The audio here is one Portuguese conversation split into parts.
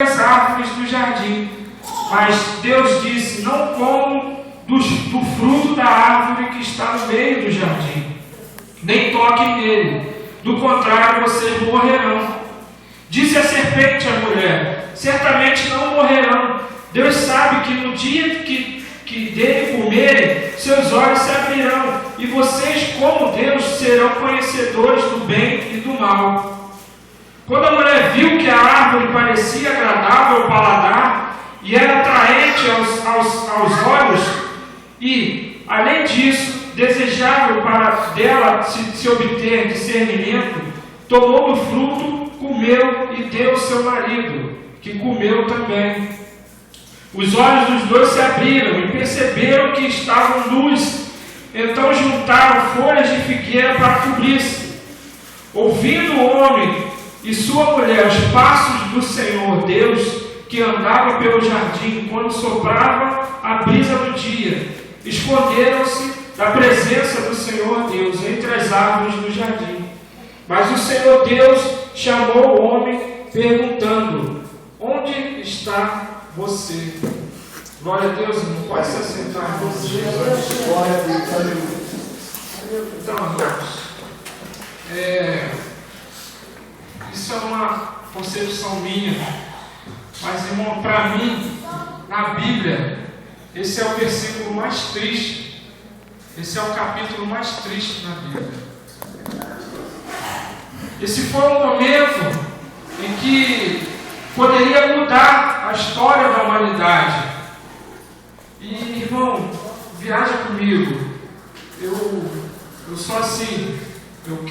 das árvores do jardim. Mas Deus disse: não comam do fruto da árvore que está no meio do jardim, nem toquem nele, do contrário vocês morrerão. Disse a serpente à mulher: certamente não morrerão. Deus sabe que no dia que dele comerem, seus olhos se abrirão, e vocês, como Deus, serão conhecedores do bem e do mal. Quando a mulher viu que a árvore parecia agradável ao paladar e era atraente aos olhos, e, além disso, desejável para dela se obter discernimento, tomou do fruto, comeu e deu ao seu marido, que comeu também. Os olhos dos dois se abriram e perceberam que estavam nus. Então juntaram folhas de figueira para cobrir-se. Ouvindo o homem e sua mulher os passos do Senhor Deus, que andava pelo jardim quando soprava a brisa do dia, esconderam-se da presença do Senhor Deus entre as árvores do jardim. Mas o Senhor Deus chamou o homem, perguntando: onde está você? Glória a Deus, irmão. Pode se assentar. Glória a Deus. Aleluia. Então, irmãos, isso é uma concepção minha, mas, irmão, para mim, na Bíblia, esse é o versículo mais triste. Esse é o capítulo mais triste na Bíblia. Esse foi um momento em que poderia mudar a história da humanidade. E, irmão, viaja comigo. Eu sou assim. Eu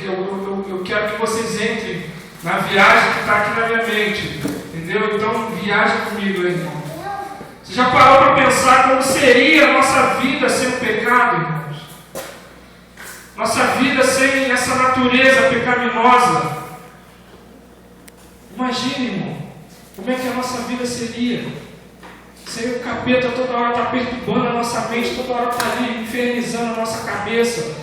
quero que vocês entrem na viagem que está aqui na minha mente. Entendeu? Então, viaja comigo, irmão. Você já parou para pensar como seria a nossa vida sem o pecado, irmãos? Nossa vida sem essa natureza pecaminosa. Imagine, irmão, como é que a nossa vida seria? Sem o capeta toda hora está perturbando a nossa mente, toda hora está ali infernizando a nossa cabeça,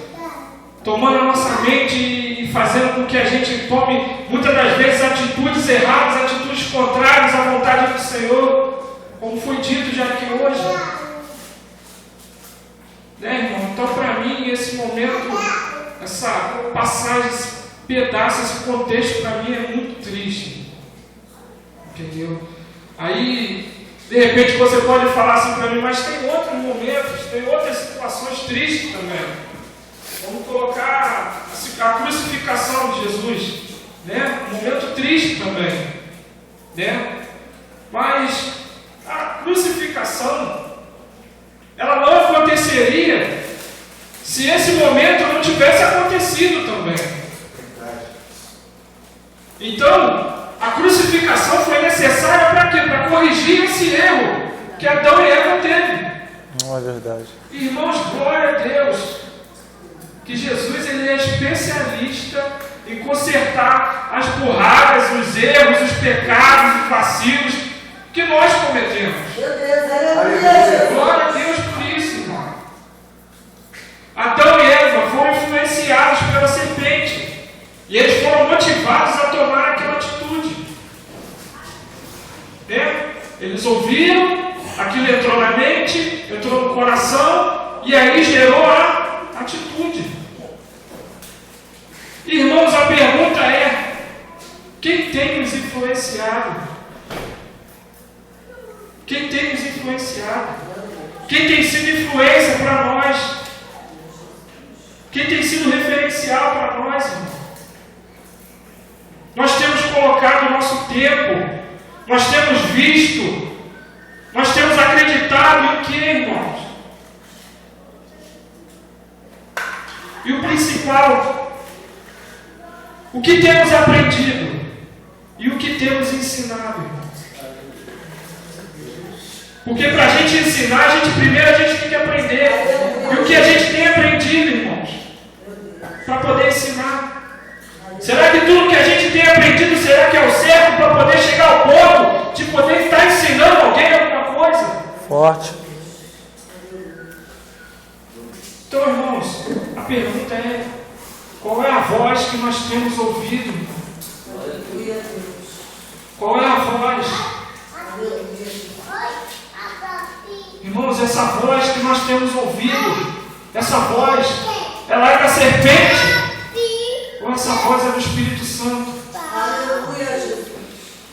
tomando a nossa mente e fazendo com que a gente tome, muitas das vezes, atitudes erradas, atitudes contrárias à vontade do Senhor, como foi dito já aqui hoje. Irmão? Então, para mim, esse momento, essa passagem, esse pedaço, esse contexto, para mim é muito triste. Entendeu? Aí, de repente, você pode falar assim para mim: mas tem outros momentos, tem outras situações tristes também. Vamos colocar a crucificação de Jesus, né? Um momento triste também, né? Mas a crucificação, ela não aconteceria se esse momento não tivesse acontecido também. Então, a crucificação foi necessária para quê? Para corrigir esse erro que Adão e Eva teve. Não é verdade. Irmãos, glória a Deus, que Jesus, ele é especialista em consertar as burradas, os erros, os pecados, os vacilos que nós cometemos. Meu Deus, aleluia. Glória a Deus por isso, irmão. Adão e Eva foram influenciados pela serpente e eles foram motivados a tomar aquela atitude. Eles ouviram, aquilo entrou na mente, entrou no coração e aí gerou a atitude. Irmãos, a pergunta é: quem tem nos influenciado? Quem tem nos influenciado? Quem tem sido influência para nós? Quem tem sido referencial para nós, irmão? Nós temos colocado o nosso tempo, nós temos visto, nós temos acreditado em quê, irmãos? E o principal, o que temos aprendido e o que temos ensinado, irmãos? Porque para a gente ensinar, primeiro a gente tem que aprender. E o que a gente tem aprendido, irmãos? Para poder ensinar. Será que tudo que a gente tem aprendido, será que é o certo para poder chegar ao ponto de poder estar ensinando alguém alguma coisa? Forte. Então, irmãos, a pergunta é: qual é a voz que nós temos ouvido? Qual é a voz essa voz que nós temos ouvido, essa voz, ela é da serpente? Ou essa voz é do Espírito Santo?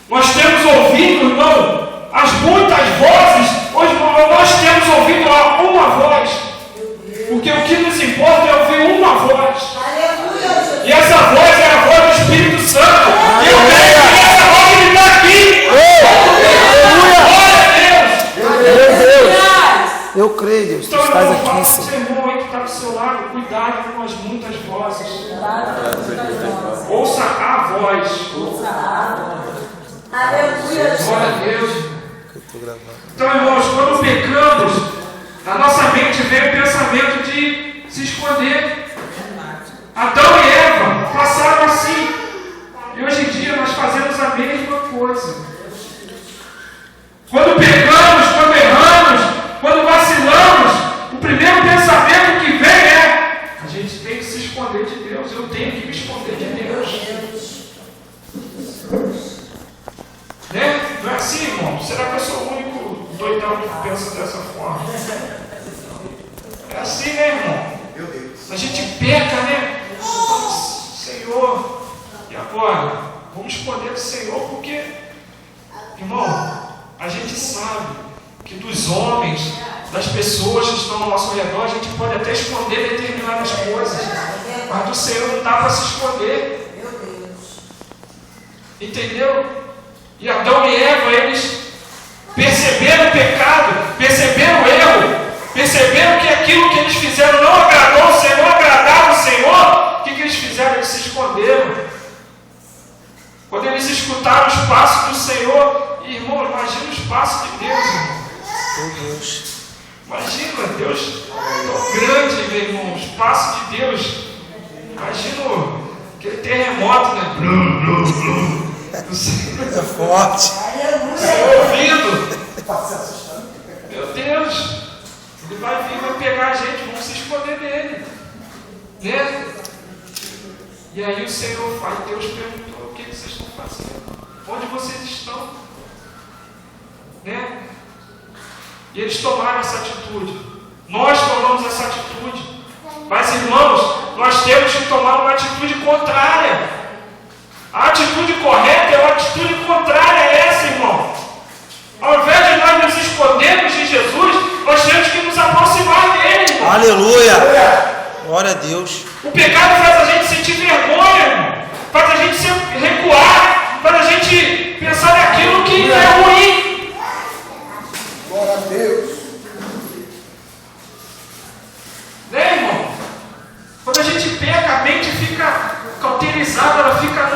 Nós temos ouvido, irmão, as muitas vozes. Hoje nós temos ouvido uma voz. Porque o que nos importa é ouvir uma voz. E essa voz é a voz do Espírito Santo. E eu creio que essa voz ele está aqui. Glória a Deus. Meu Deus. Eu creio, Deus. Tu Então, estás irmão, fala aqui, com o Senhor. seu irmão aí que está do seu lado. Cuidado com as muitas vozes. Ouça a voz. Glória a Deus. Que eu tô gravando. Então, irmãos, quando pecamos, na nossa mente vem o pensamento de se esconder. Adão e Eva passaram assim. E hoje em dia nós fazemos a mesma coisa. Quando pecamos, quando erramos, quando vacilamos, o primeiro pensamento que vem é: a gente tem que se esconder de Deus. Eu tenho que me esconder de Deus. Né? Não é assim, irmão? Será que eu sou o único doidão que pensa dessa forma? É assim, né, irmão? A gente peca, né? Senhor, e agora? Vamos esconder do Senhor, porque, irmão, a gente sabe que dos homens, das pessoas que estão ao nosso redor, a gente pode até esconder determinadas coisas, mas do Senhor não dá para se esconder. Entendeu? E Adão e Eva, eles perceberam o pecado, perceberam o erro, perceberam que aquilo que eles fizeram não agradou o Senhor, agradava o Senhor. O que eles fizeram? Eles se esconderam. Quando eles escutaram os passos do Senhor, irmão, imagina os passos de Deus, irmão. Meu Deus. Imagina, Deus tão grande, meu irmão, os passos de Deus. Imagina aquele terremoto, né? É forte. Seu ouvido. Meu Deus. Ele vai vir, vai pegar a gente, vamos se esconder dele. Né? E aí o Senhor faz, Deus perguntou: o que vocês estão fazendo? Onde vocês estão? Né? E eles tomaram essa atitude. Nós tomamos essa atitude. Mas, irmãos, nós temos que tomar uma atitude contrária. A atitude correta é uma atitude contrária a essa, irmão. Ao invés de nós nos escondermos de Jesus, nós temos que nos aproximar dele, irmão. Aleluia. Glória a Deus. O pecado faz a gente sentir vergonha, irmão. Faz a gente recuar. Faz a gente pensar naquilo que é ruim. Glória a Deus. Né, irmão? Quando a gente peca, a mente fica cauterizada, ela fica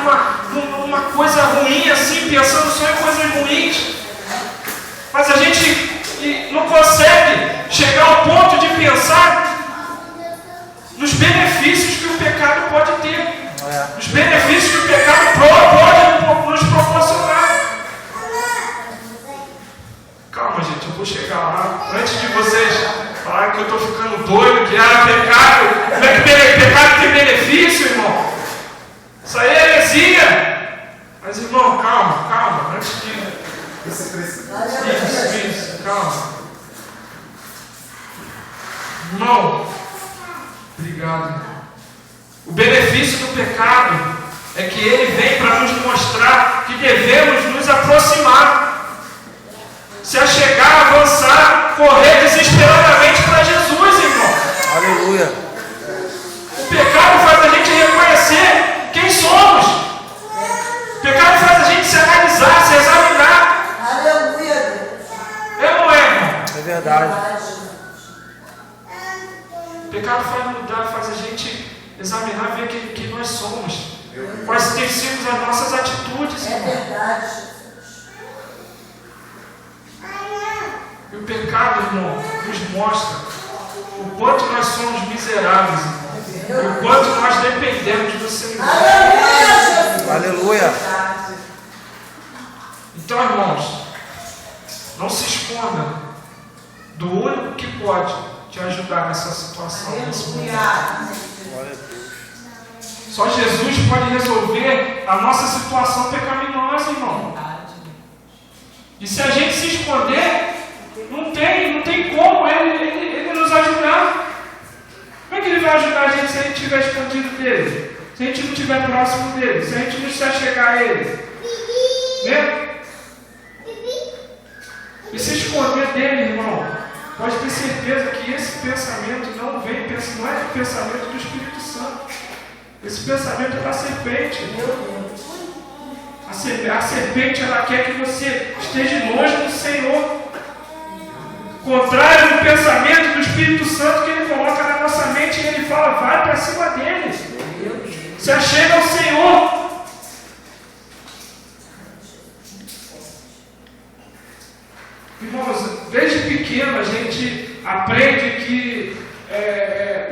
numa coisa ruim, assim, pensando só em coisas ruins. Mas a gente não consegue chegar ao ponto de pensar nos benefícios que o pecado pode ter. Os benefícios que o pecado pode nos proporcionar. Calma, gente, eu vou chegar lá. Antes de vocês falarem que eu estou ficando doido, que pecado, como é que pecado tem benefício, irmão? Isso aí é heresia. Mas, irmão, calma. Antes de... Isso, calma. Irmão, obrigado. O benefício do pecado é que ele vem para nos mostrar que devemos nos aproximar, se achegar, avançar, correr desesperadamente para Jesus, irmão. Aleluia. O pecado faz a gente reconhecer quem somos. O pecado faz a gente se analisar, se examinar. É ou não é, irmão? É verdade. O pecado faz mudar, faz a gente examinar, ver quem nós somos. Quais têm sido as nossas atitudes, irmão. E o pecado, irmão, nos mostra o quanto nós somos miseráveis, irmão. E o quanto nós dependemos do Senhor. Aleluia. Então, irmãos, não se esconda do único que pode te ajudar nessa situação, nesse momento. Glória a Deus. Só Jesus pode resolver a nossa situação pecaminosa, irmão. E se a gente se esconder, Não tem como ele nos ajudar. Como é que ele vai ajudar a gente se a gente estiver escondido dele? Se a gente não estiver próximo dele? Se a gente não se achegar a ele? Né? E se esconder dele, irmão, pode ter certeza que esse pensamento não é do pensamento do Espírito Santo. Esse pensamento é da serpente. A serpente, ela quer que você esteja longe do Senhor. Contrário do pensamento do Espírito Santo que ele coloca na nossa mente, e ele fala, vai para cima dele. Se achega ao Senhor. Irmãos, desde pequeno a gente aprende que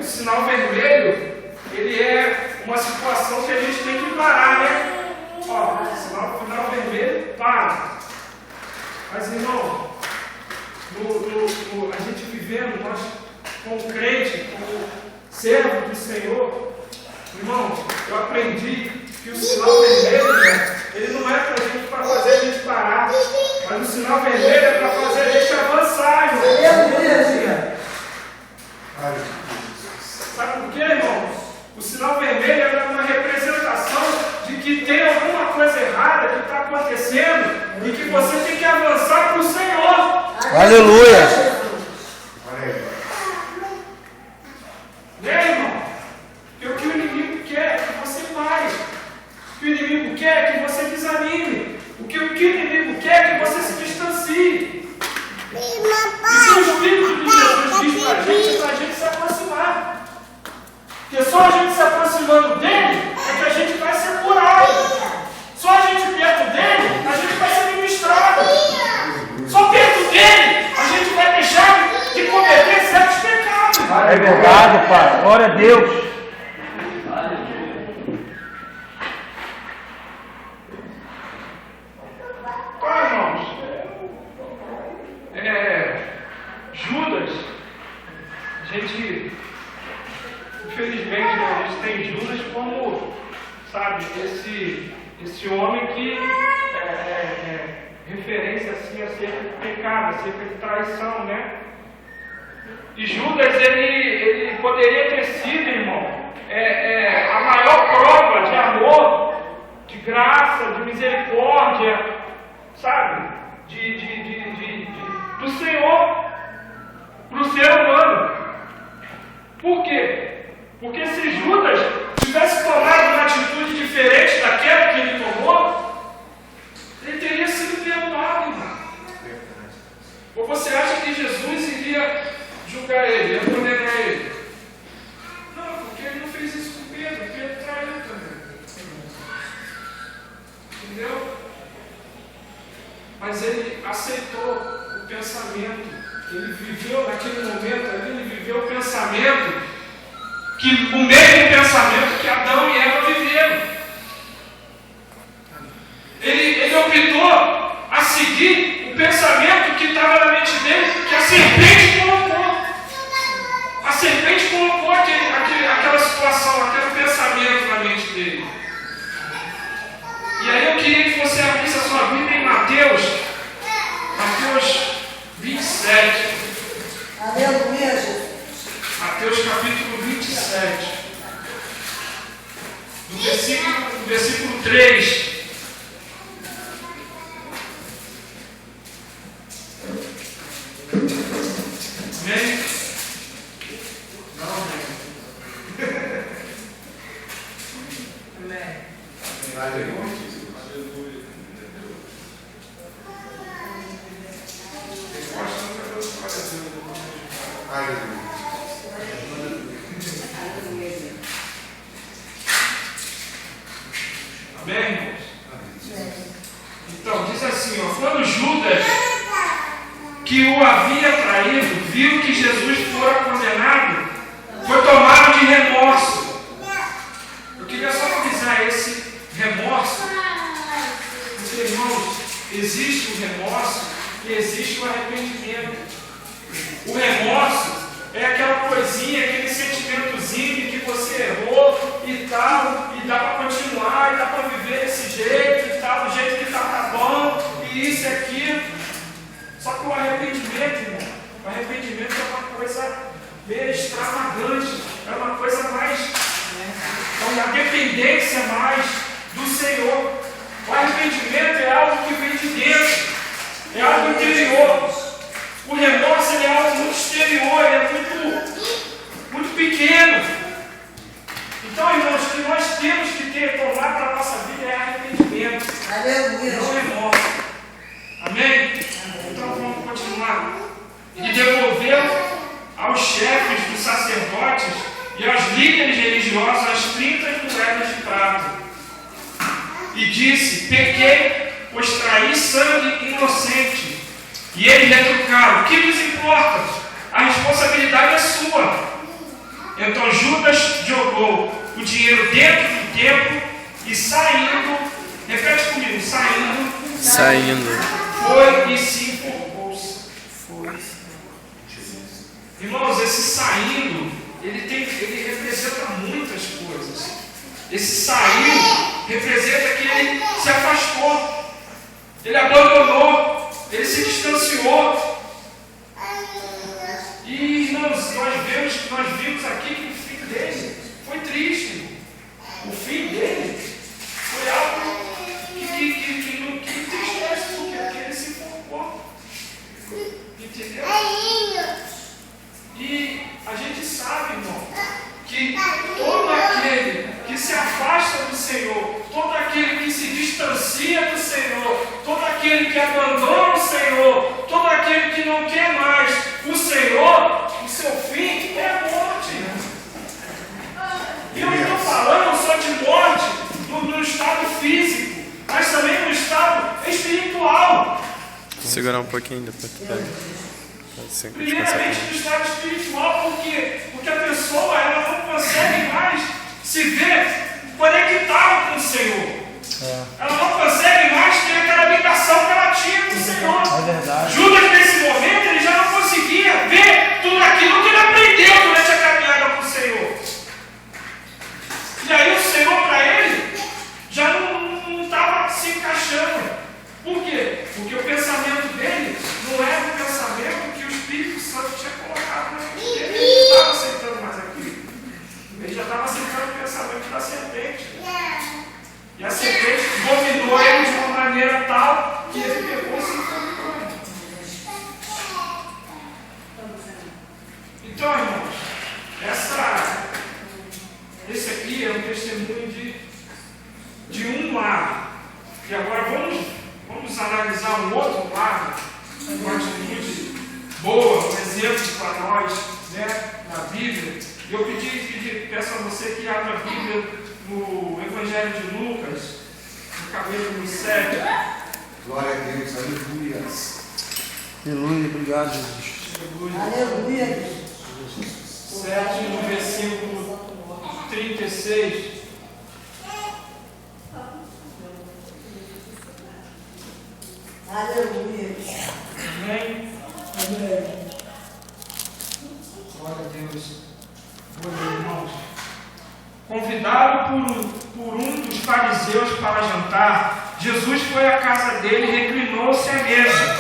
o sinal vermelho, ele é uma situação que a gente tem que parar, né? Ó, sinal vermelho, para. Mas, irmão, a gente vivendo, nós, como crente, como servo do Senhor, irmão, eu aprendi que o sinal vermelho, ele não é para fazer a gente parar, mas o sinal vermelho é para fazer a gente avançar, irmão. Sabe por quê, irmão? O sinal vermelho é uma representação de que tem alguma coisa errada que está acontecendo e que você tem que avançar para o Senhor. Aleluia. Né, irmão? Porque o que o inimigo quer é que você pare. O que o inimigo quer é que você desanime. O que o inimigo quer é que você se distancie. E o Espírito de Jesus diz para a gente se aproximar. Porque só a gente se aproximando dele é que a gente vai ser curado. Só a gente perto dele, a gente vai ser ministrado. Só perto dele, a gente vai deixar de cometer certos pecados. É verdade, Pai. Glória a Deus. Então, irmãos, Judas, a gente, infelizmente, a gente tem Judas como, sabe, esse homem que é referência assim acerca de pecado, acerca de traição, né? E Judas, ele poderia ter sido, irmão, a maior prova de amor, de graça, de misericórdia, sabe, do Senhor para o ser humano. Por quê? Porque se Judas tivesse tomado uma atitude diferente daquela que ele tomou, ele teria sido perdoado, irmão. Ou você acha que Jesus iria julgar ele, ia condenar ele? Não, porque ele não fez isso com Pedro. Pedro traiu também. Entendeu? Mas ele aceitou o pensamento. Ele viveu naquele momento ali, ele viveu o pensamento, o mesmo pensamento que Adão e Eva viveram. Ele optou a seguir o pensamento que estava na mente dele, que a serpente colocou. A serpente colocou aquela situação, aquele pensamento na mente dele. E aí eu queria que você abrisse a sua Bíblia em Mateus 27. Aleluia, Jesus. Mateus capítulo 27. Do versículo 3. Amém? Não, amém. Aleluia. Amém, irmãos? Então, diz assim, ó, quando Judas, que o havia traído, viu que Jesus fora condenado, foi tomado de remorso. Eu queria só avisar esse remorso, porque, irmãos, existe o remorso e existe o arrependimento. O remorso é aquela coisinha, aquele sentimentozinho de que você errou e tal, e dá para continuar, e dá para viver desse jeito e tal, do jeito que tá bom, e isso e aquilo. Só que o arrependimento, lá e devolveu aos chefes dos sacerdotes e aos líderes religiosos as 30 moedas de prata. E disse: pequei, pois traí sangue inocente. E eles retrucaram: o que lhes importa? A responsabilidade é sua. Então Judas jogou o dinheiro dentro do templo e saindo, repete comigo, saindo, foi e se enforcou-se. Irmãos, esse saindo, ele representa muitas coisas. Esse saiu representa que ele se afastou, ele abandonou, ele se distanciou. E irmãos, nós vimos aqui que o fim dele foi triste. O fim dele foi algo que entristece, porque ele se enforcou. Entendeu? E a gente sabe, irmão, que todo aquele que se afasta do Senhor, todo aquele que se distancia do Senhor, todo aquele que abandona o Senhor, todo aquele que não quer mais o Senhor, o seu fim é a morte. E eu não estou falando só de morte no estado físico, mas também no estado espiritual. Segurar um pouquinho, depois tu pega. Primeiramente no estado espiritual, porque a pessoa ela não consegue mais se ver conectada com o Senhor. Ela não consegue mais ter aquela ligação que ela tinha com o Senhor. É verdade. Judas, nesse momento, ele já não conseguia ver tudo aquilo que ele aprendeu durante a caminhada com o Senhor. E aí o Senhor, para ele, já não estava se encaixando. Por quê? Porque o pensamento dele não era o pensamento que o Espírito Santo tinha colocado na mente dele. Ele não estava aceitando mais aquilo. Ele já estava aceitando o pensamento da serpente. E a serpente dominou ele de uma maneira tal que ele pegou se encontrou. Então, irmãos, esse aqui é um testemunho de um lado. E agora vamos analisar um outro lado, uma atitude boa, um exemplo para nós, né, na Bíblia. Eu peço a você que abra a Bíblia no Evangelho de Lucas, no capítulo 7. Glória a Deus, aleluia. Aleluia, obrigado, Jesus. Aleluia. 7, no versículo 36. Aleluia. Amém? Amém. Glória a Deus. Boa, irmãos. Convidado por um dos fariseus para jantar, Jesus foi à casa dele e reclinou-se à mesa.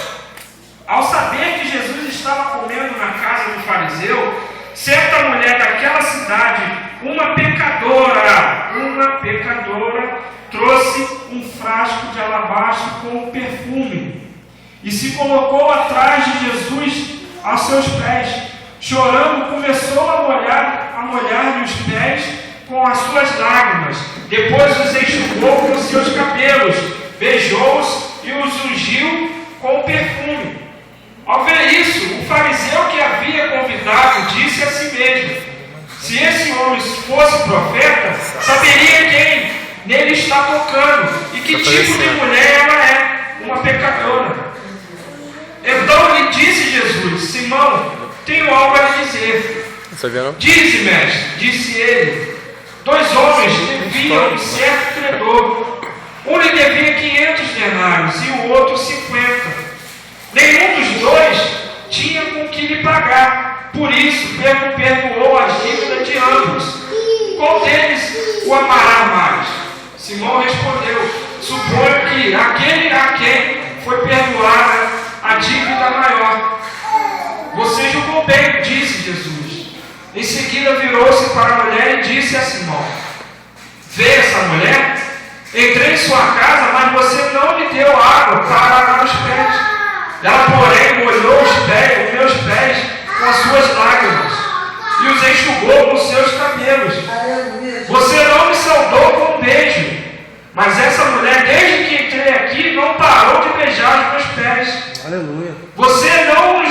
Ao saber que Jesus estava comendo na casa do fariseu, certa mulher daquela cidade, uma pecadora, trouxe um frasco de alabastro com perfume e se colocou atrás de Jesus aos seus pés. Chorando, começou a molhar-lhe os pés com as suas lágrimas. Depois os enxugou com os seus cabelos, beijou-os e os ungiu com perfume. Ao ver isso, o fariseu que havia convidado disse a si mesmo: se esse homem fosse profeta, saberia quem nele está tocando e que tipo de mulher ela é, uma pecadora. Então lhe disse Jesus: Simão, tenho algo a lhe dizer. Dize, mestre, disse ele. 2 homens deviam um certo credor. Um lhe devia 500 denários e o outro 50. Nenhum dos dois tinha com que lhe pagar. Por isso, perdoou as dívidas de ambos. Qual deles o amará mais? Simão respondeu: suponho que aquele a quem foi perdoada a dívida maior. Você julgou bem, disse Jesus. Em seguida virou-se para a mulher e disse a Simão: vê essa mulher? Entrei em sua casa, mas você não me deu água para lavar os pés. Ela, porém, molhou os meus pés com as suas lágrimas e os enxugou com os seus cabelos. Você não me saudou com um beijo, mas essa mulher, desde que entrei aqui, não parou de beijar os meus pés. Aleluia. Você não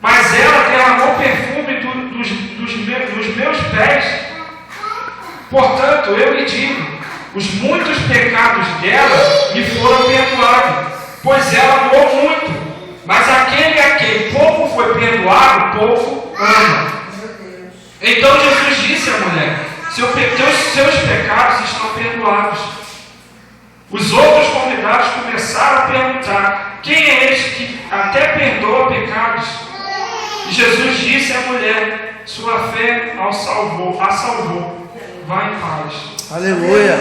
mas ela derramou perfume dos meus pés. Portanto, eu lhe digo, os muitos pecados dela lhe foram perdoados, pois ela amou muito. Mas aquele a quem pouco foi perdoado, pouco ama. Então Jesus disse à mulher: seus pecados estão perdoados. Os outros convidados começaram a perguntar: quem é este que até perdoa pecados? E Jesus disse à mulher: sua fé a salvou. Vá em paz. Aleluia.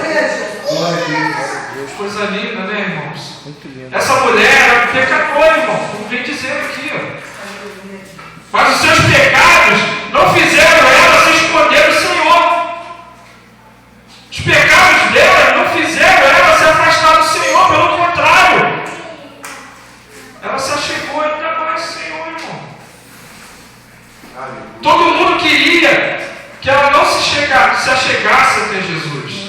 Glória a Deus. Coisa linda, né, irmãos? Muito lindo. Essa mulher era pecadora, irmão, como vem dizendo aqui, ó. Mas os seus pecados não fizeram ela se esconder do Senhor. Os pecados dela não fizeram ela se afastar do Senhor, pelo contrário. Ela se achegou ainda mais ao Senhor, irmão. Aleluia. Todo mundo queria que ela não se achegasse até Jesus.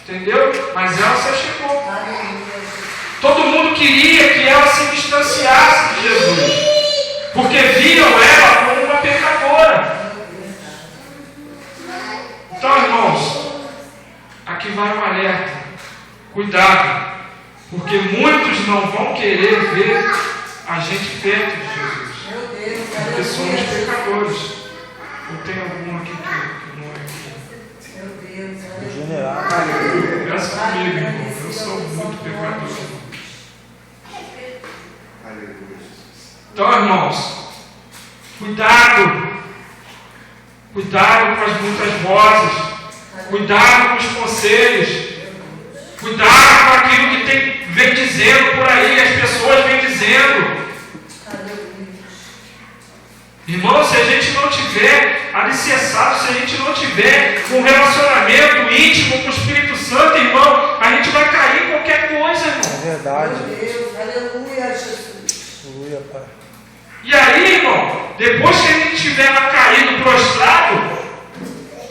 Entendeu? Mas ela se achegou. Todo mundo queria que ela se distanciasse de Jesus, porque viam ela como uma pecadora. Então, irmãos, aqui vai um alerta. Cuidado, porque muitos não vão querer ver a gente perto de Jesus, porque somos pecadores. Ou tem algum aqui que não é aqui? General. Graças comigo, irmão. Eu sou muito pecador. Aleluia. Então, irmãos, cuidado. Cuidado com as muitas vozes. Cuidado com os conselhos. Cuidado com aquilo que vem dizendo por aí, as pessoas vêm dizendo. Irmão, se a gente não tiver alicerçado, se a gente não tiver um relacionamento íntimo com o Espírito Santo, irmão, a gente vai cair em qualquer coisa, irmão. É verdade. Aleluia, Jesus. Aleluia, Pai. E aí, irmão, depois que a gente estiver lá caído, prostrado,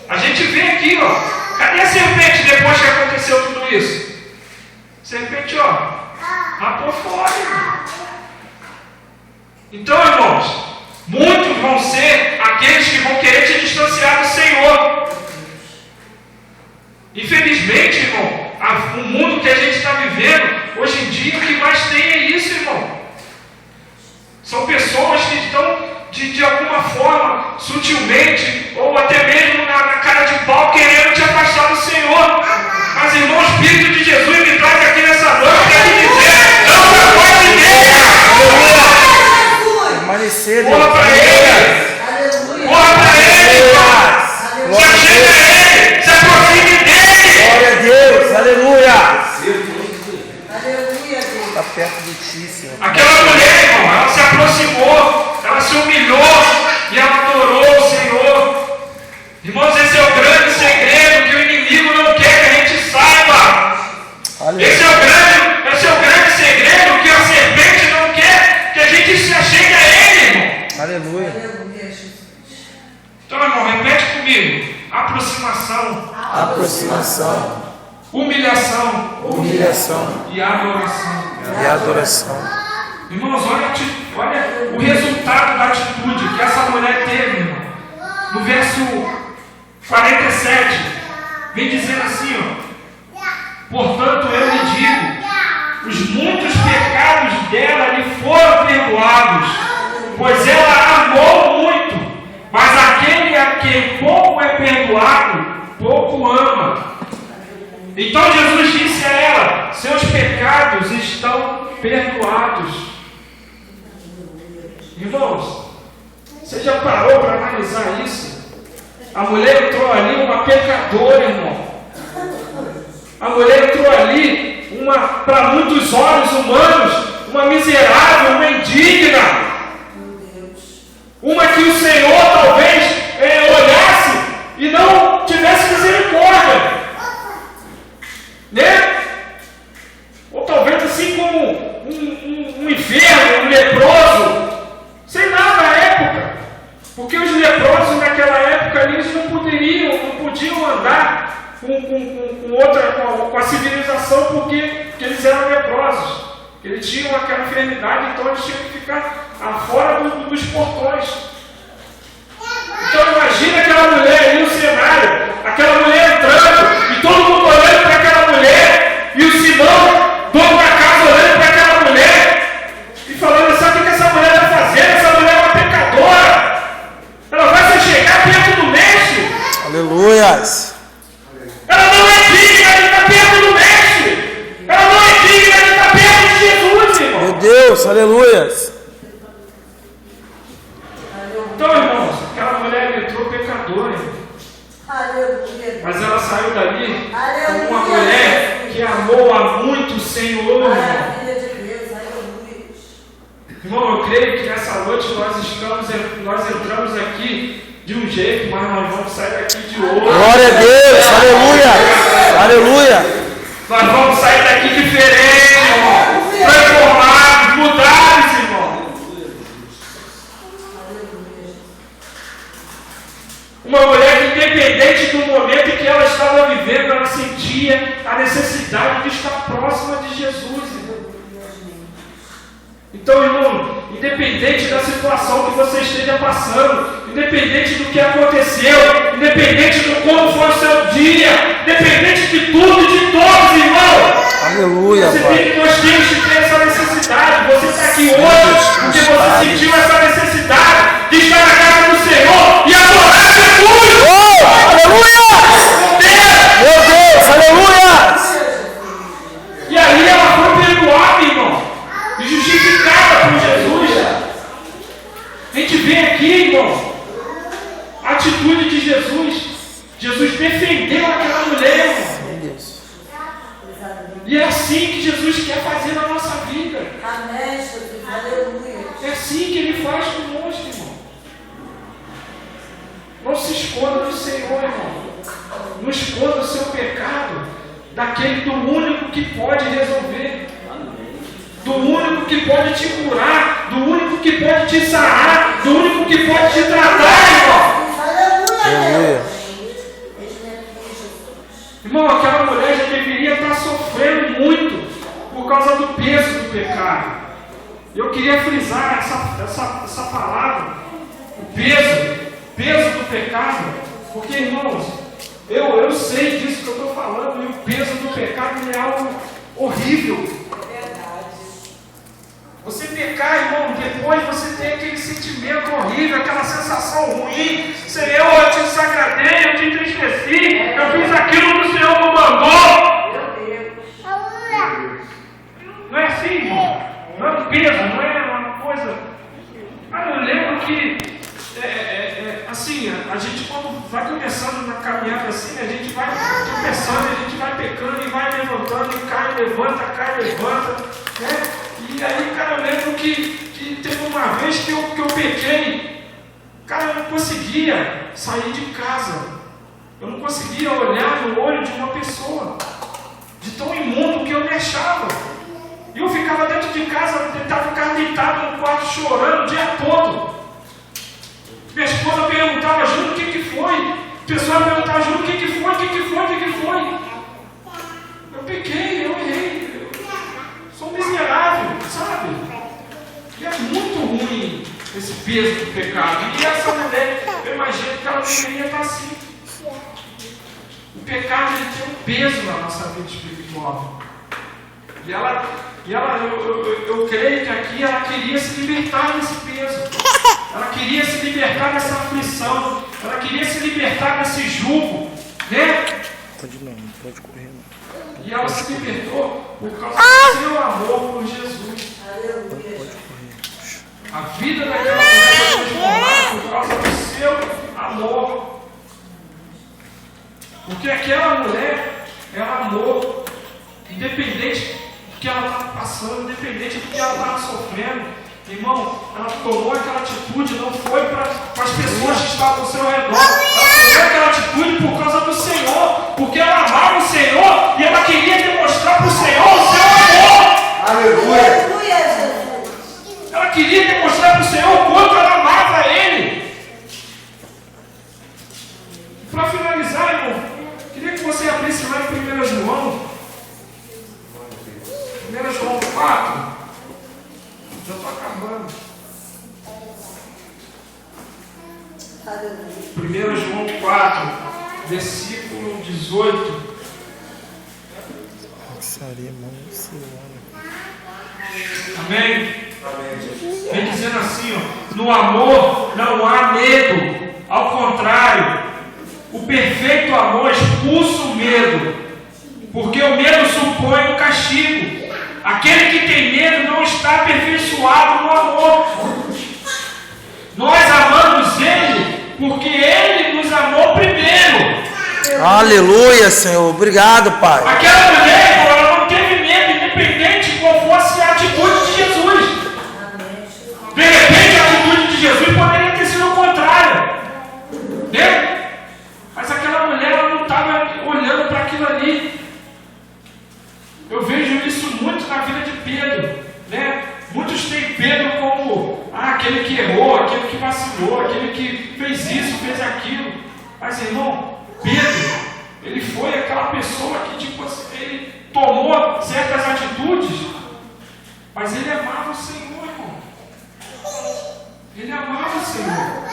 a gente vê aqui, ó. Cadê a serpente depois que aconteceu tudo isso? Serpente, ó, rapou fora, irmão. Então, irmãos, muitos vão ser aqueles que vão querer te distanciar do Senhor. Infelizmente, irmão, o mundo que a gente está vivendo, hoje em dia, o que mais tem é isso, irmão. São pessoas que estão, de alguma forma, sutilmente, ou até mesmo na cara de pau, querendo te afastar do Senhor. Mas, irmão, o Espírito de Jesus me traz aqui nessa noite para te dizer: não se afaste dele. Permanecer, Corra Deus. para Ele. Aleluia. Corra para Ele. Se achega a Ele. Se aproxime dEle. Glória a Deus. Aleluia. Aleluia, Deus. Está perto de ti, Senhor. Aquela mulher, irmão, ela se aproximou, ela se humilhou e ela adorou o Senhor. Irmãos, esse é o grande segredo que o inimigo não quer que a gente saiba. Aleluia. Esse é o grande segredo que a serpente não quer que a gente se achegue a Ele, irmão. Aleluia. Aleluia, Jesus. Então, irmão, repete comigo: aproximação, Aproximação, humilhação humilhação e adoração. e adoração. Irmãos, olha o resultado da atitude que essa mulher teve, irmão. No verso 47, vem dizendo assim, ó: portanto eu lhe digo, os muitos pecados dela lhe foram perdoados, pois ela amou muito, mas aquele a quem pouco é perdoado, pouco ama. Então Jesus disse a ela: seus pecados estão perdoados. Irmãos, você já parou para analisar isso? A mulher entrou ali uma pecadora, irmão. A mulher entrou ali, para muitos olhos humanos, uma miserável, uma indigna. Uma que o Senhor talvez olhasse e não tivesse misericórdia. Né? Ou talvez assim como um enfermo, um leproso. Sei lá, na época. Porque os leprosos naquela época eles não podiam andar com a civilização porque eles eram leprosos. Ele tinha aquela enfermidade, então ele tinha que ficar fora dos portões. Então imagina aquela mulher ali no cenário, aquela mulher entrando, e todo mundo olhando para aquela mulher, e o Simão, dono da casa, olhando para aquela mulher, e falando, sabe o que essa mulher está fazendo? Essa mulher é uma pecadora, ela vai se chegar perto do mestre. Aleluias. Ela não é digna de estar perto do mestre, ela não é digna de estar perto de Jesus, irmão. Meu Deus, aleluias. Então, irmãos, aquela mulher entrou pecadora, Aleluia. mas ela saiu dali Aleluia. como uma mulher que amou a muito o Senhor, irmão. Maravilha de Deus. Aleluia. Irmão, eu creio que nessa noite nós entramos aqui de um jeito, mas nós vamos sair daqui de outro. Glória a Deus, aleluia. Aleluia. Nós vamos sair daqui diferente, irmão. Transformados, mudados, irmão. Uma mulher que, independente do momento em que ela estava vivendo, ela sentia a necessidade de estar próxima de Jesus, irmão. Então, irmão, independente da situação que você esteja passando, independente do que aconteceu, independente de como foi o seu dia, independente de tudo e de todos, irmão, Aleluia, nós Pai. temos que ter essa necessidade. Você está aqui hoje porque você sentiu essa necessidade de estar na casa do Senhor e adorar Jesus. Oh, aleluia. Meu Deus, aleluia. E aí ela foi perdoada, irmão, e justificada por Jesus. A gente vê aqui, irmão, a atitude de Jesus. Jesus defendeu aquela mulher, irmão. E é assim que Jesus quer fazer na nossa vida. Amém, Jesus. Aleluia. É assim que Ele faz conosco, irmão. Não se esconda do Senhor, irmão. Não esconda o seu pecado daquele do único que pode resolver. Do único que pode te curar. Do único que pode te sarar. Do único que pode te tratar, irmão. Aleluia. Irmão, aquela mulher já deveria estar sofrendo muito por causa do peso do pecado. Eu queria frisar essa palavra, o peso do pecado, porque, irmãos, eu sei disso que eu estou falando, e o peso do pecado é algo horrível. Você pecar, irmão, depois você tem aquele sentimento horrível, aquela sensação ruim. Senhor, eu te desagradei, eu te entristeci, eu fiz aquilo que o Senhor me mandou. Não é assim, irmão? Não é um peso, não é uma coisa. Ah, eu lembro que, assim, a gente quando vai começando na caminhada assim, a gente vai começando, a gente vai pecando e vai levantando, e cai, levanta, né? E aí, cara, eu lembro que teve uma vez que eu pequei, cara, eu não conseguia sair de casa, eu não conseguia olhar no olho de uma pessoa, de tão imundo que eu me achava. E eu ficava dentro de casa, tentava ficar deitado no quarto chorando o dia todo. Minha esposa perguntava, Júlio, o que foi? A pessoa perguntava, Júlio, o que foi? Eu pequei, eu errei. Sou miserável, sabe? E é muito ruim esse peso do pecado. E essa mulher, eu imagino que ela deveria estar assim. O pecado ele tem um peso na nossa vida espiritual. E eu creio que aqui ela queria se libertar desse peso. Ela queria se libertar dessa aflição. Ela queria se libertar desse jugo, né? Pode não pode correr não. E ela se libertou por causa do seu amor por Jesus. A vida daquela mulher foi transformada por causa do seu amor. Porque aquela mulher, ela amou, independente do que ela estava passando, independente do que ela estava sofrendo. Irmão, ela tomou aquela atitude, não foi para as pessoas que estavam ao seu redor. Ela tomou aquela atitude por causa do Senhor, porque ela amava o Senhor e ela queria demonstrar para o Senhor o seu amor. Aleluia. Ela queria demonstrar para o Senhor o quanto ela amava Ele. Para finalizar, irmão, queria que você abrisse lá em 1 João. 1 João 4. 4. Já estou acabando. Aleluia. 1 João 4, versículo 18. Amém? Vem dizendo assim, ó, no amor não há medo, ao contrário, o perfeito amor expulsa o medo, porque o medo supõe o castigo. Aquele que tem medo não está aperfeiçoado no amor. Nós amamos Ele porque Ele nos amou primeiro. Aleluia, Senhor. Obrigado, Pai. Aquela mulher, ela não teve medo, independente de qual fosse a atitude de Jesus. De repente, a atitude de Jesus poderia ter sido o contrário. Né? Mas aquela mulher, ela não estava olhando para aquilo ali. Eu vejo isso muito na vida de Pedro. Né? Muitos têm Pedro como aquele que errou, aquele que vacilou, aquele que fez isso, fez aquilo. Mas, irmão, Pedro, ele foi aquela pessoa que, tipo assim, ele tomou certas atitudes, mas ele amava o Senhor, irmão. Ele amava o Senhor.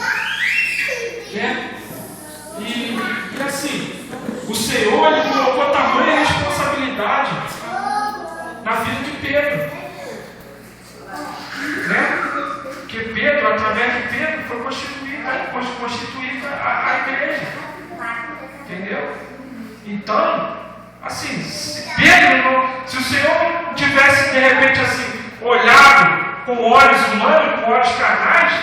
Né? E assim, o Senhor, ele colocou tamanha responsabilidade na vida de Pedro. Né? Porque Pedro, através de Pedro, foi constituída a igreja. Entendeu? Então, assim, se o Senhor não tivesse de repente assim, olhado com olhos humanos, com olhos carnais,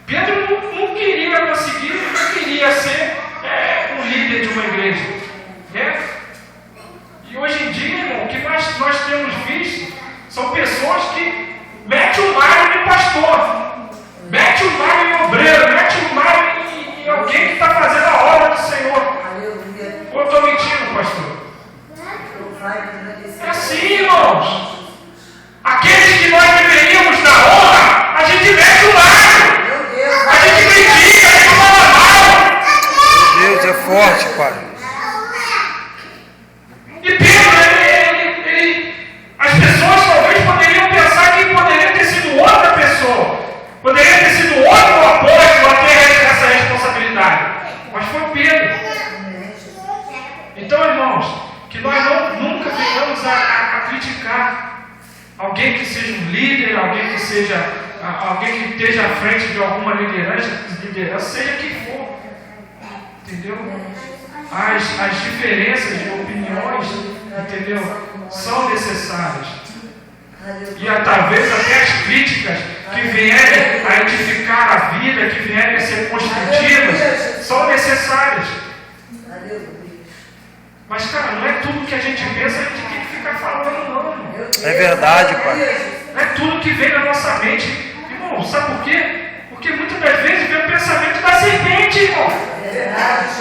Pedro não queria conseguir, não queria ser um líder de uma igreja. Né? E hoje em dia, irmão, o que nós temos visto são pessoas que metem o mar em pastor, mete o mar em obreiro, mete o mar em alguém que está fazendo a obra do Senhor. Aleluia. Ou eu estou mentindo, pastor? É assim, irmãos. Aqueles que nós deveríamos dar honra, a gente mete o mar. A gente critica, a gente fala mal. Deus é forte, Pai. E Pedro, as pessoas talvez poderiam pensar que poderia ter sido outra pessoa. Poderia ter sido outro apóstolo a ter essa responsabilidade. Mas foi Pedro. Então, irmãos, que nós nunca venhamos a criticar alguém que seja um líder, alguém que esteja à frente de alguma liderança, seja quem for. Entendeu? As diferenças de opiniões, entendeu? São necessárias. E talvez até as críticas que vierem a edificar a vida, que vierem a ser construtivas, são necessárias. Mas, cara, não é tudo que a gente pensa, a gente tem que ficar falando, não. É verdade, Pai. Não é tudo que vem na nossa mente. Irmão, sabe por quê? Porque muitas das vezes vem o pensamento da serpente, irmão.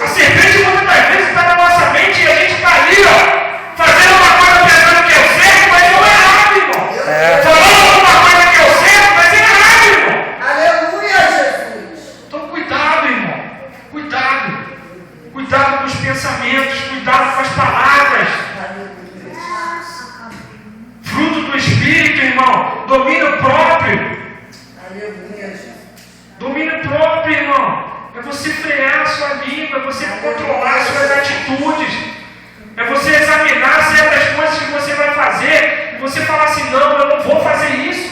A serpente muitas das vezes está na nossa mente e a gente está ali, ó, fazendo uma coisa pensando que é o certo, mas não é errado, irmão. Falando uma coisa que é o certo, mas é errado, irmão. Aleluia, Jesus. Então cuidado, irmão. Cuidado. Cuidado com os pensamentos, cuidado com as palavras. Fruto do Espírito, irmão. Domínio próprio. Domínio próprio, irmão. É você frear a sua língua, é você controlar as suas atitudes. É você examinar certas coisas que você vai fazer e você falar assim, não, eu não vou fazer isso.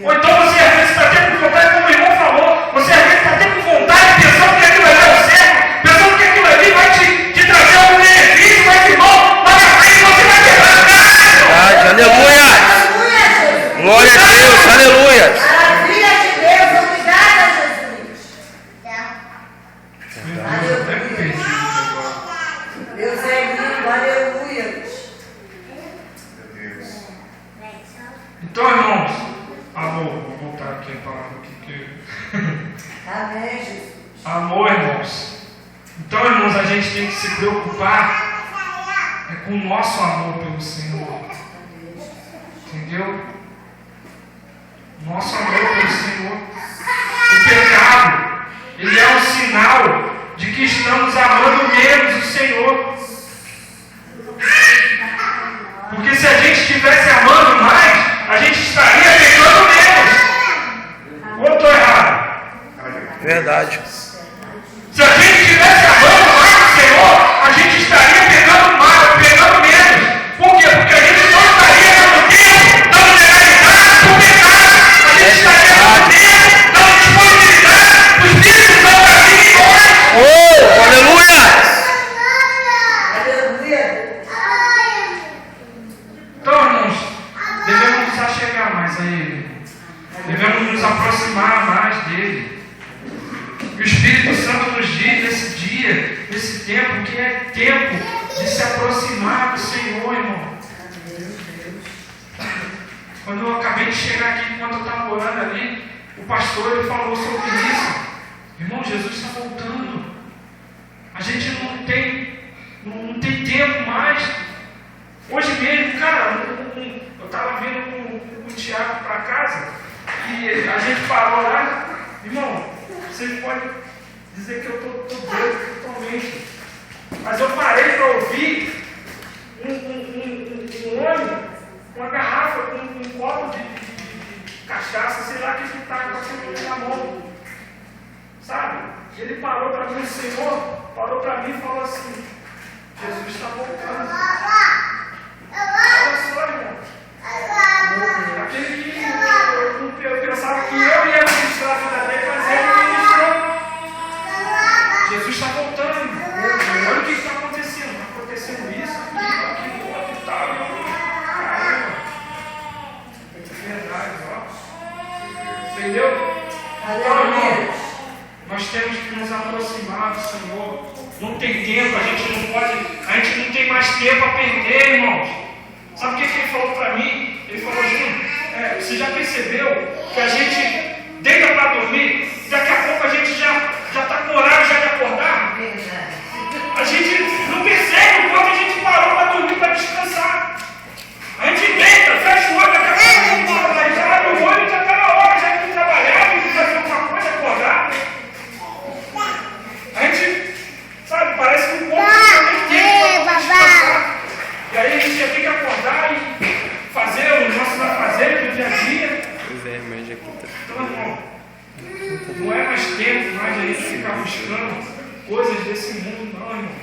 Ou então você às vezes está até com vontade, como o irmão falou, você às vezes está até com vontade, pensando que aquilo ali é o certo, pensando que aquilo ali vai te trazer algum benefício, mas irmão, lá na frente você vai quebrar. Aleluia. Glória a Deus. Aleluia. Maravilha de Deus, obrigada, Jesus. Deus é lindo, aleluia. Então, irmãos, amor, vou voltar aqui a palavra aqui. Amém, Jesus. Amor, irmãos. Então, irmãos, a gente tem que se preocupar com o nosso amor pelo Senhor. Entendeu? Nosso amor pelo Senhor. O pecado, ele é um sinal de que estamos amando menos o Senhor. Porque se a gente estivesse amando mais a Ele. Devemos nos aproximar mais dEle. E o Espírito Santo nos diz nesse dia, nesse tempo, que é tempo de se aproximar do Senhor, irmão. Quando eu acabei de chegar aqui, enquanto eu estava orando ali, o pastor ele falou sobre isso. Irmão, Jesus está voltando. A gente não tem tempo mais. Hoje mesmo, cara, eu estava vindo com o Tiago para casa e a gente parou lá. Irmão, vocês podem dizer que eu estou doido totalmente. Mas eu parei para ouvir um homem com uma garrafa, com um copo de cachaça, sei lá, que ele está com aquele na mão. Sabe? Ele parou para mim, o Senhor parou para mim e falou assim: Jesus está voltando. Olha só, irmão. Aquele que eu pensava que eu ia ministrar a vida dele, mas ele ministrou. Jesus está voltando, irmão. Olha o que está acontecendo. Está acontecendo isso, aquilo, outro e tal. Caramba. É verdade, ó. Entendeu? Então, irmão, nós temos que nos aproximar do Senhor. Não tem tempo, a gente não tem mais tempo a perder, irmãos. Sabe o que ele falou para mim? Ele falou: Júnior, você já percebeu que a gente deita para dormir, daqui a pouco a gente já está com horário já de acordar? A gente não percebe o quanto a gente parou para dormir, para descansar. A gente deita, fecha o olho, daqui a pouco a gente já abre o olho e já está na hora, já tem que trabalhar, tem que fazer alguma coisa, acordar. A gente, sabe, parece que o corpo não tem tempo para descansar. E aí a gente já tem que acordar e fazer os nossos afazeres do dia a dia. Então, irmão, não é mais tempo mais a gente ficar buscando coisas desse mundo, não, irmão.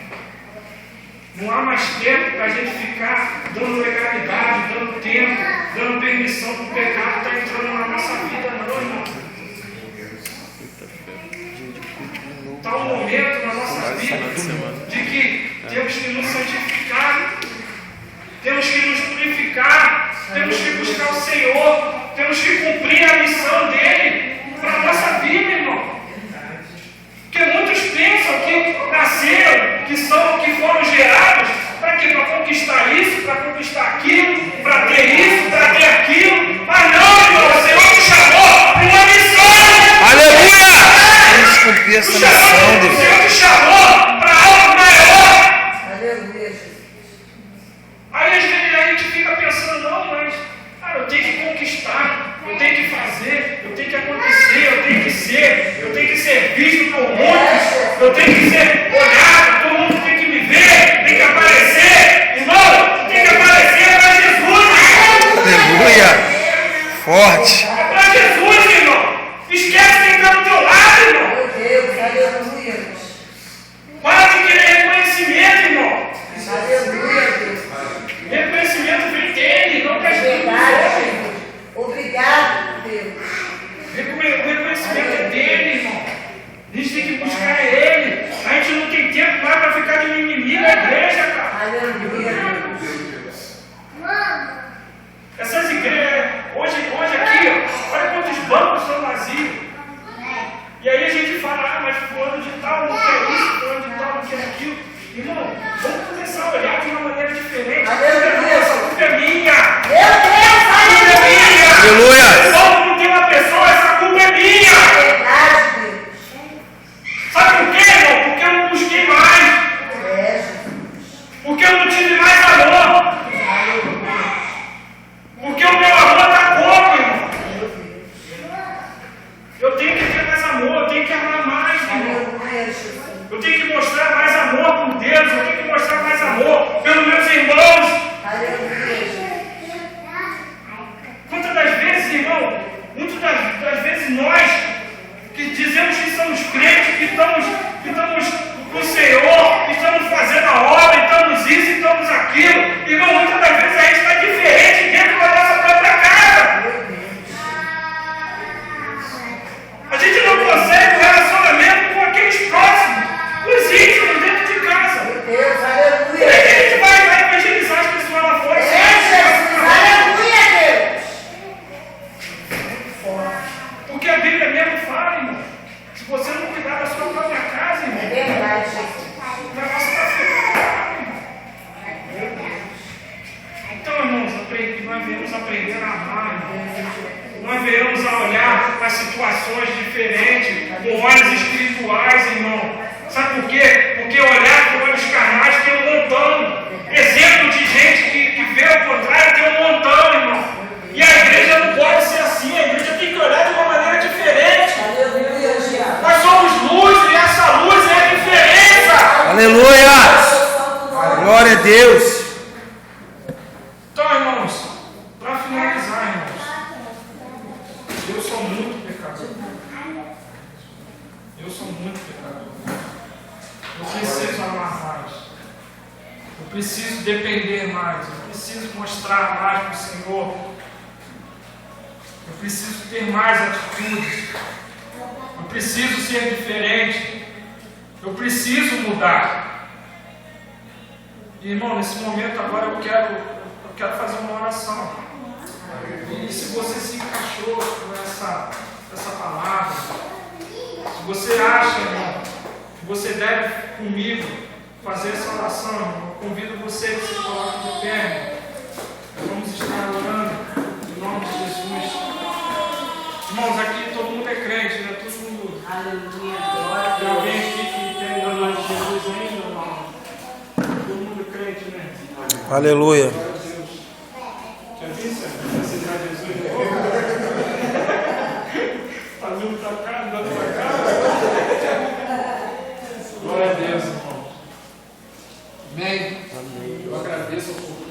Não há mais tempo para a gente ficar dando legalidade, dando tempo, dando permissão para o pecado estar entrando na nossa vida, não, irmão. Está um momento na nossa vida de que temos que nos santificar, temos que nos purificar, temos que buscar o Senhor, temos que cumprir a missão dele para a nossa vida, irmão. Porque muitos pensam que nasceram, que foram gerados, para quê? Para conquistar isso, para conquistar aquilo, para ter isso, para ter aquilo. Mas não, irmão, o Senhor te chamou para uma missão. Aleluia! Vamos cumprir essa missão, Deus. O Senhor te chamou para algo maior. Aleluia, Jesus. Aí às vezes a gente fica pensando: não, mas eu tenho que conquistar, eu tenho que fazer, eu tenho que acontecer, eu tenho que ser visto por muitos, eu tenho que ser olhado, todo mundo tem que me ver, tem que aparecer. Irmão, tem que aparecer para Jesus. Aleluia! Forte! É para Jesus, irmão. Esquece quem está do teu lado, irmão. Meu Deus, aleluia. Para de querer reconhecimento, irmão. Aleluia, Deus. Reconhecimento vem dele, não da gente. Verdade, Jesus. Obrigado, Deus. O reconhecimento é dele, irmão. A gente tem que buscar ele. A gente não tem tempo mais para ficar de inimigo da igreja, cara. Aleluia, Deus. Essas igrejas, hoje aqui, ó, olha quantos bancos estão vazios. E aí a gente fala: mas fulano de tal não quer isso, fulano de tal não quer aquilo. Irmão, vamos começar a olhar de uma maneira diferente. Essa culpa é minha. Meu Deus, A culpa é minha. Aleluia! Quando não tem uma pessoa, essa culpa é minha. verdade, Deus. Sabe por quê, irmão? Porque eu não busquei mais. Porque eu não tive mais amor. Porque o meu amor está pouco, irmão. Eu tenho que ter mais amor, eu tenho que amar mais, irmão. Aleluia, Jesus. Eu tenho que mostrar mais amor por Deus, eu tenho que mostrar mais amor venhamos aprender a amar, irmão. Nós venhamos a olhar para situações diferentes, com olhos espirituais, irmão. Sabe por quê? Porque olhar com olhos carnais tem um montão. Exemplo de gente que vê o contrário tem um montão, irmão. E a igreja não pode ser assim. A igreja tem que olhar de uma maneira diferente. Nós somos luz e essa luz é a diferença. Aleluia! Glória a Deus! Então, irmãos, para finalizar, irmãos, eu sou muito pecador. Eu sou muito pecador. Eu preciso amar mais. Eu preciso depender mais. Eu preciso mostrar mais para o Senhor. Eu preciso ter mais atitudes. Eu preciso ser diferente. Eu preciso mudar. E, irmão, nesse momento agora eu quero fazer uma oração. E se você se encaixou com essa palavra, se você acha, irmão, que você deve comigo fazer essa oração, irmão, eu convido você que se coloque de pé. Vamos estar orando em nome de Jesus. Irmãos, aqui todo mundo é crente, né? Todo mundo. Aleluia. Tem alguém aqui que tem o nome de Jesus ainda, irmão? Todo mundo é crente, né? Aleluia!